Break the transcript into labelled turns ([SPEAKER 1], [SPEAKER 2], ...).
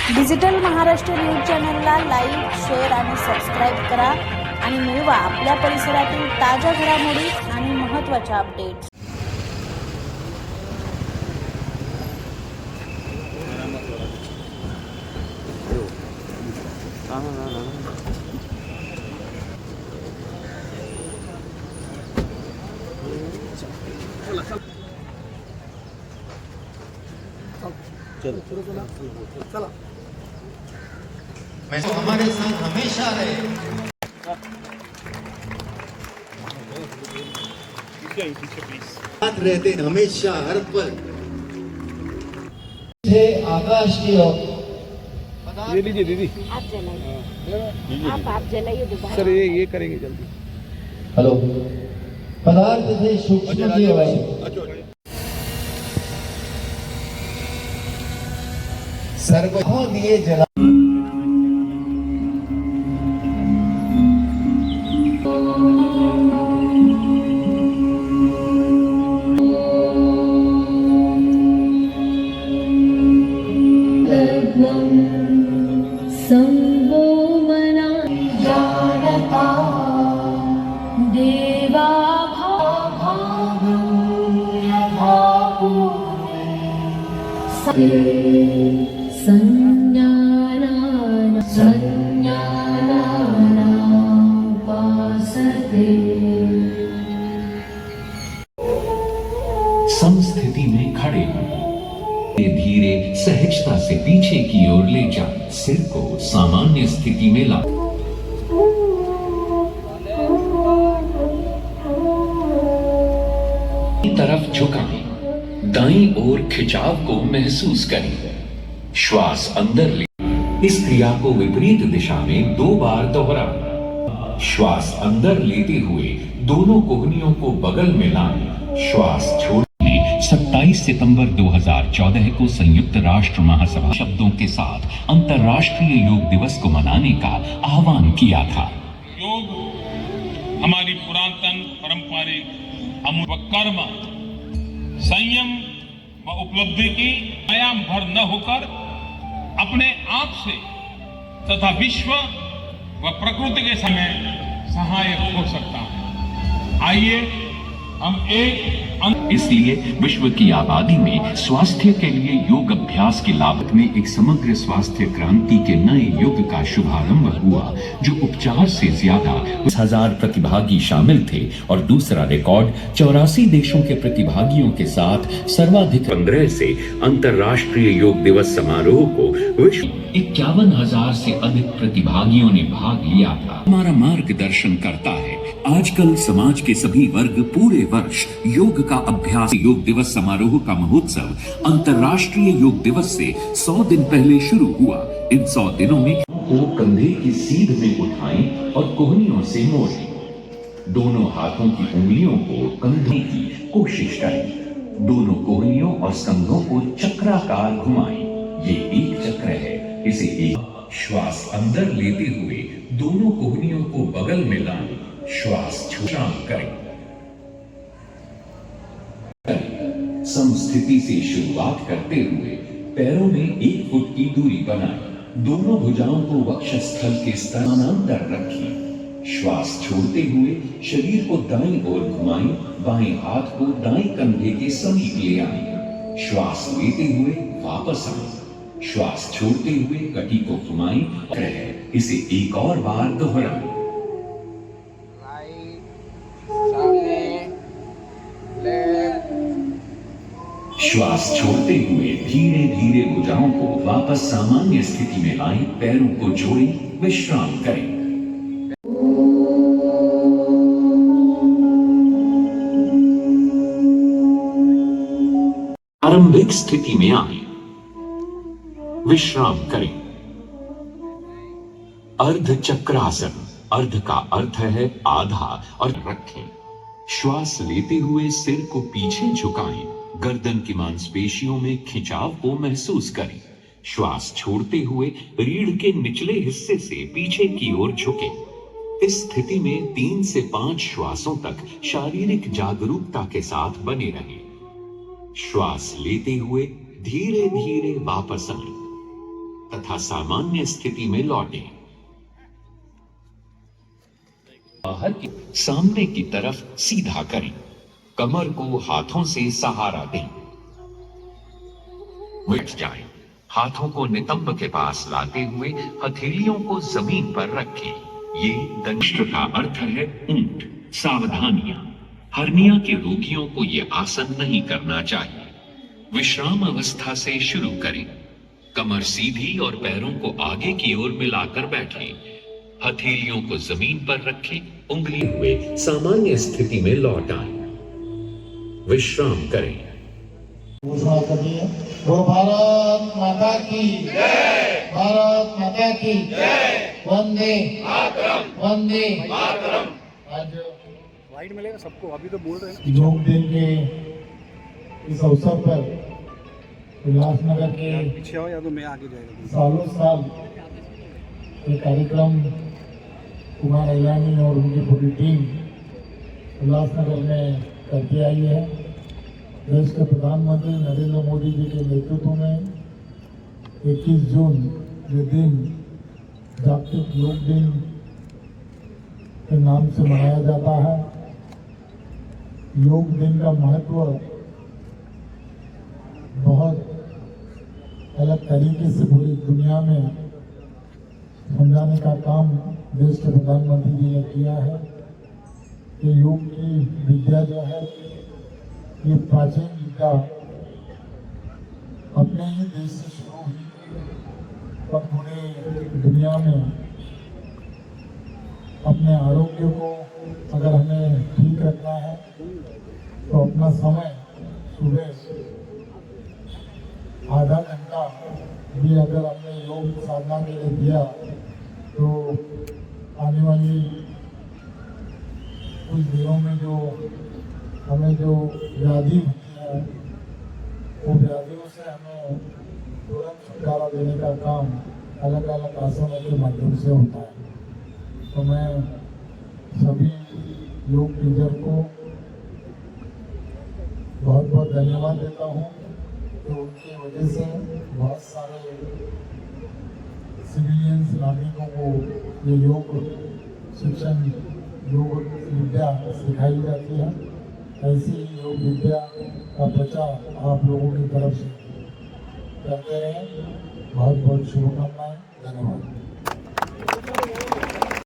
[SPEAKER 1] Digital Maharashtra news चॅनलला like, share आणि subscribe करा आणि मिळवा आपल्या परिसरातील ताज्या घडामोडी आणि महत्त्वाच्या अपडेट्स।
[SPEAKER 2] चला
[SPEAKER 3] मैं तो हमारे साथ हमेशा रहे। साथ रहते हमेशा हर पल। आकाश की ओर
[SPEAKER 2] ये लीजिए दीदी,
[SPEAKER 1] आप जलाइए, आप जलाइए दोबारा।
[SPEAKER 2] सर ये करेंगे जल्दी।
[SPEAKER 3] हेलो। पदार्थ से सूक्ष्म की आवाज सर्व दिए जला
[SPEAKER 4] संगो मना जानता देवा
[SPEAKER 5] समस्थिति में खड़े धीरे सहजता से पीछे की ओर ले जा, सिर को सामान्य स्थिति में ला। तरफ झुकाएं, दाईं ओर खिंचाव को महसूस करें। श्वास अंदर ले। इस क्रिया को विपरीत दिशा में 2 बार दोहराएं। श्वास अंदर लेते हुए दोनों कोहनियों को बगल में लाएं। श्वास छोड़ 27 सितंबर 2014 को संयुक्त राष्ट्र महासभा शब्दों के साथ अंतर्राष्ट्रीय योग दिवस को मनाने का आह्वान किया था।
[SPEAKER 6] योग हमारी पुरातन पारंपरिक अमूल्य कर्म, संयम व उपलब्धि की आयाम भर न होकर अपने आप से तथा विश्व व प्रकृति के समय सहायक हो सकता है। आइए हम
[SPEAKER 5] इसलिए विश्व की आबादी में स्वास्थ्य के लिए योग अभ्यास के लाभ में एक समग्र स्वास्थ्य क्रांति के नए युग का शुभारंभ हुआ, जो उपचार से ज्यादा 10,000 प्रतिभागी शामिल थे और दूसरा रिकॉर्ड 84 देशों के प्रतिभागियों के साथ सर्वाधिक 15 से अंतर्राष्ट्रीय योग दिवस समारोह को विश्व 51,000 से अधिक प्रतिभागियों ने भाग लिया था। हमारा मार्गदर्शन करता है। आजकल समाज के सभी वर्ग पूरे वर्ष योग का अभ्यास। योग दिवस समारोह का महोत्सव अंतर्राष्ट्रीय योग दिवस से 100 दिन पहले शुरू हुआ। इन 100 दिनों में को कंधे की सीध में उठाएं और कोहनियों से मोड़ें। दोनों हाथों की उंगलियों को कंधे की कोशिश करें। दोनों कोहनियों और स्तंभों को चक्राकार घुमाएं। ये एक चक्र है। इसे एक श्वास अंदर लेते हुए दोनों कोहनियों को बगल में लाएं। श्वास छोड़ करें। समस्थिति से शुरुआत करते हुए पैरों में 1 फुट की दूरी बनाएं। दोनों भुजाओं को वक्षस्थल के स्थानांतर रखें। श्वास छोड़ते हुए शरीर को दाईं ओर घुमाएं। बाएं हाथ को दाएं कंधे के समीप ले आएं। श्वास लेते हुए वापस आएं। श्वास छोड़ते हुए कटी को घुमाएं। इसे एक और बार दोहराएं। श्वास छोड़ते हुए धीरे धीरे भुजाओं को वापस सामान्य स्थिति में लाएं। पैरों को जोड़ें, विश्राम करें। आरंभिक स्थिति में आए, विश्राम करें। अर्ध चक्रासन। अर्ध का अर्थ है आधा और रखें। श्वास लेते हुए सिर को पीछे झुकाएं। गर्दन की मांसपेशियों में खिंचाव को महसूस करें। श्वास छोड़ते हुए रीढ़ के निचले हिस्से से पीछे की ओर झुकें। इस स्थिति में 3 से 5 श्वासों तक शारीरिक जागरूकता के साथ बने रहें। श्वास लेते हुए धीरे धीरे वापस आएं तथा तथा सामान्य स्थिति में लौटे। बाहर की सामने की तरफ सीधा करें। कमर को हाथों से सहारा दें। बैठ जाएं। हाथों को नितंब के पास लाते हुए हथेलियों को जमीन पर रखें। ये दंष्ट्र का अर्थ है ऊंट। सावधानियां। हर्निया के रोगियों को ये आसन नहीं करना चाहिए। विश्राम अवस्था से शुरू करें। कमर सीधी और पैरों को आगे की ओर मिलाकर बैठें। हथेलियों को जमीन पर रखें। उंगली हुए सामान्य स्थिति में लौट आएं। विश्राम करें।
[SPEAKER 3] घोषणा करिए। वो भारत माता की जय, भारत माता की जय, वंदे मातरम, वंदे मातरम। आज
[SPEAKER 2] वाइट मिलेगा सबको, अभी तो बोल रहे हैं।
[SPEAKER 3] योग दिन के इस अवसर पर उल्लासनगर के
[SPEAKER 2] पीछे आओ या तो मैं आगे जाएगा।
[SPEAKER 3] सालों साल ये कार्यक्रम कुमार इलानी और उनकी पूरी टीम उल्लासनगर में करती आई है। देश के प्रधानमंत्री नरेंद्र मोदी जी के नेतृत्व में 21 जून ये दिन जागतिक योग दिन के नाम से मनाया जाता है। योग दिन का महत्व बहुत अलग तरीके से पूरी दुनिया में समझाने का काम देश के प्रधानमंत्री जी ने किया है कि योग की विद्या जो है ये प्राचीन विद्या अपने ही देश से शुरू हुई और पूरे दुनिया में अपने आरोग्य को अगर हमें ठीक रखना है तो अपना समय सुबह आधा घंटा भी अगर हमने योग साधना के लिए दिया तो आने वाली कुछ दिनों में जो हमें जो व्याधि होती है वो व्याधियों से हमें तुरंत छुटकारा देने का काम अलग अलग आसनों के माध्यम से होता है। तो मैं सभी योग टीचर को बहुत बहुत धन्यवाद देता हूँ कि उनकी वजह से बहुत सारे सिविलियंस नागरिकों को ये योग शिक्षण योग विद्या सिखाई जाती है। ऐसी योग विद्या का प्रचार आप लोगों की तरफ से करते रहें। बहुत बहुत शुभकामनाएं। धन्यवाद।